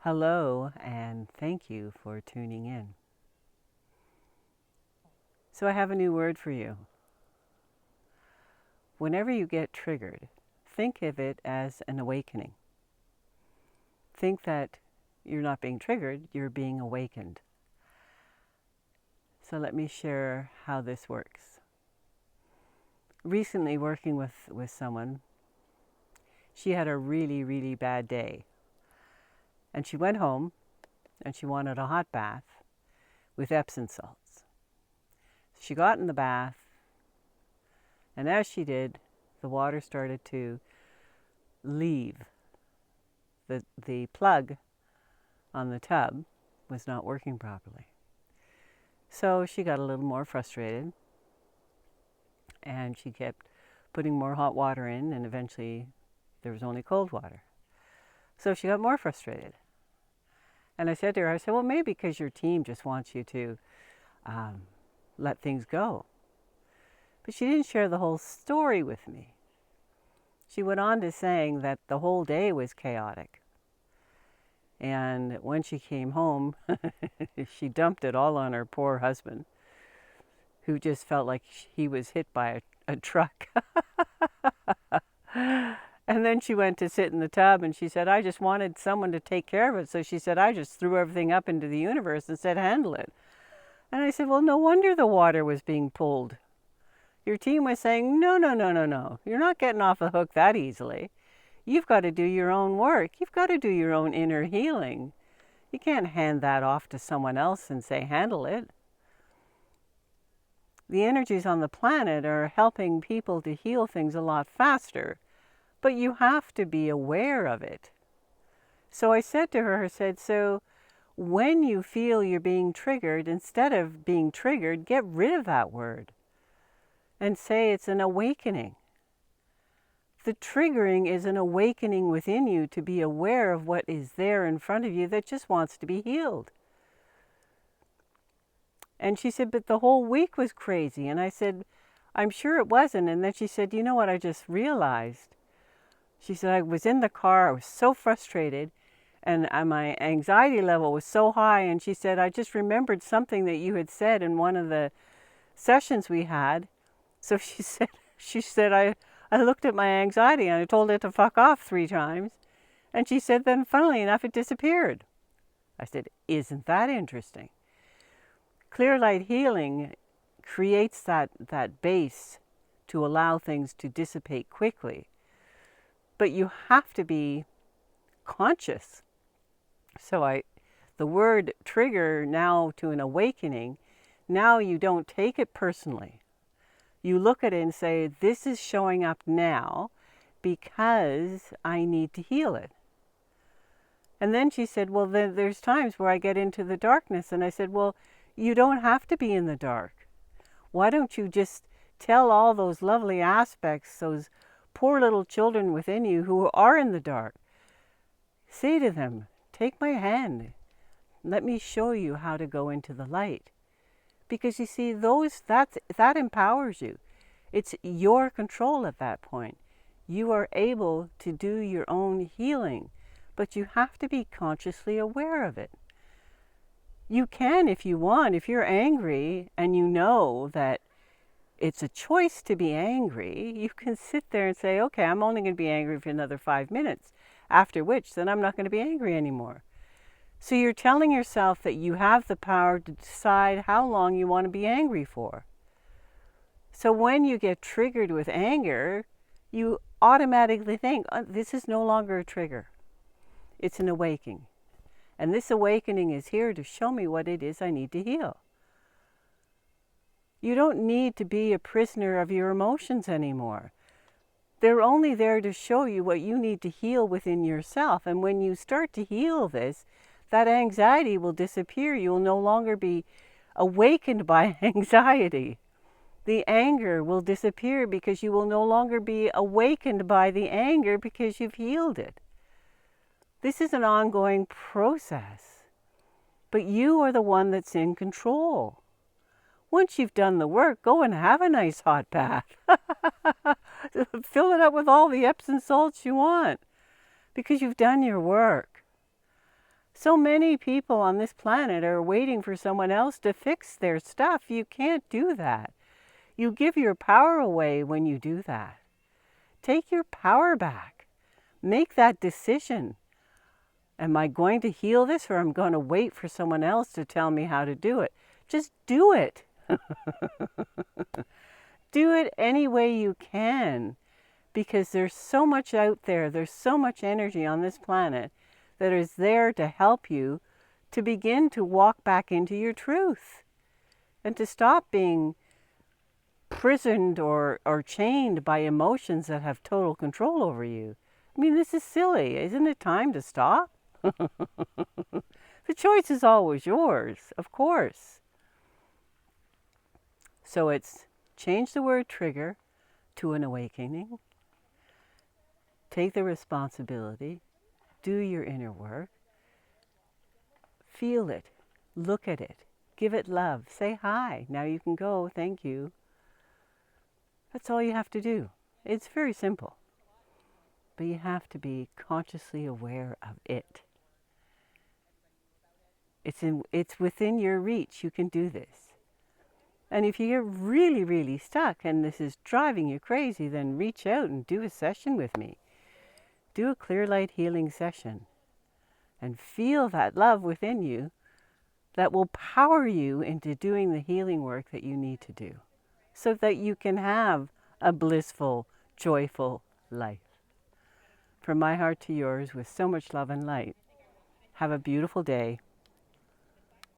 Hello, and thank you for tuning in. So, I have a new word for you. Whenever you get triggered, think of it as an awakening. Think that you're not being triggered, you're being awakened. So, let me share how this works. Recently, working with someone, she had a really bad day. And she went home and she wanted a hot bath with Epsom salts. She got in the bath, and as she did, the water started to leave. The plug on the tub was not working properly. So she got a little more frustrated, and she kept putting more hot water in, and eventually there was only cold water. So she got more frustrated. And I said to her, well, maybe because your team just wants you to let things go. But she didn't share the whole story with me. She went on to saying that the whole day was chaotic. And when she came home, she dumped it all on her poor husband, who just felt like he was hit by a truck. And then she went to sit in the tub and she said, I just wanted someone to take care of it. So she said, I just threw everything up into the universe and said, handle it. And I said, well, no wonder the water was being pulled. Your team was saying, no. You're not getting off the hook that easily. You've got to do your own work. You've got to do your own inner healing. You can't hand that off to someone else and say, handle it. The energies on the planet are helping people to heal things a lot faster, but you have to be aware of it. So I said to her, so when you feel you're being triggered, instead of being triggered, get rid of that word and say it's an awakening. The triggering is an awakening within you to be aware of what is there in front of you that just wants to be healed. And she said, but the whole week was crazy. And I said, I'm sure it wasn't. And then she said, you know what I just realized? She said, I was in the car, I was so frustrated, and my anxiety level was so high. And she said, I just remembered something that you had said in one of the sessions we had. So she said, I looked at my anxiety and I told it to fuck off 3 times. And she said, then funnily enough, it disappeared. I said, isn't that interesting? Clear light healing creates that base to allow things to dissipate quickly. But you have to be conscious. So the word trigger now to an awakening, now you don't take it personally. You look at it and say, this is showing up now because I need to heal it. And then she said, well, then there's times where I get into the darkness. And I said, well, you don't have to be in the dark. Why don't you just tell all those lovely aspects, those poor little children within you who are in the dark, say to them, take my hand. Let me show you how to go into the light. Because you see, that empowers you. It's your control at that point. You are able to do your own healing, but you have to be consciously aware of it. You can, if you want, if you're angry and you know that it's a choice to be angry, you can sit there and say, okay, I'm only going to be angry for another 5 minutes, after which then I'm not going to be angry anymore. So you're telling yourself that you have the power to decide how long you want to be angry for. So when you get triggered with anger, you automatically think, oh, this is no longer a trigger. It's an awakening. And this awakening is here to show me what it is I need to heal. You don't need to be a prisoner of your emotions anymore. They're only there to show you what you need to heal within yourself. And when you start to heal this, that anxiety will disappear. You will no longer be awakened by anxiety. The anger will disappear because you will no longer be awakened by the anger because you've healed it. This is an ongoing process, but you are the one that's in control. Once you've done the work, go and have a nice hot bath. Fill it up with all the Epsom salts you want because you've done your work. So many people on this planet are waiting for someone else to fix their stuff. You can't do that. You give your power away when you do that. Take your power back. Make that decision. Am I going to heal this, or am I going to wait for someone else to tell me how to do it? Just do it. Do it any way you can, because there's so much out there. There's so much energy on this planet that is there to help you to begin to walk back into your truth and to stop being prisoned or chained by emotions that have total control over you. I mean, this is silly. Isn't it time to stop? The choice is always yours, of course. So it's change the word trigger to an awakening. Take the responsibility. Do your inner work. Feel it. Look at it. Give it love. Say hi. Now you can go. Thank you. That's all you have to do. It's very simple. But you have to be consciously aware of it. It's within your reach. You can do this. And if you get really, really stuck and this is driving you crazy, then reach out and do a session with me. Do a clear light healing session. And feel that love within you that will power you into doing the healing work that you need to do, so that you can have a blissful, joyful life. From my heart to yours, with so much love and light. Have a beautiful day.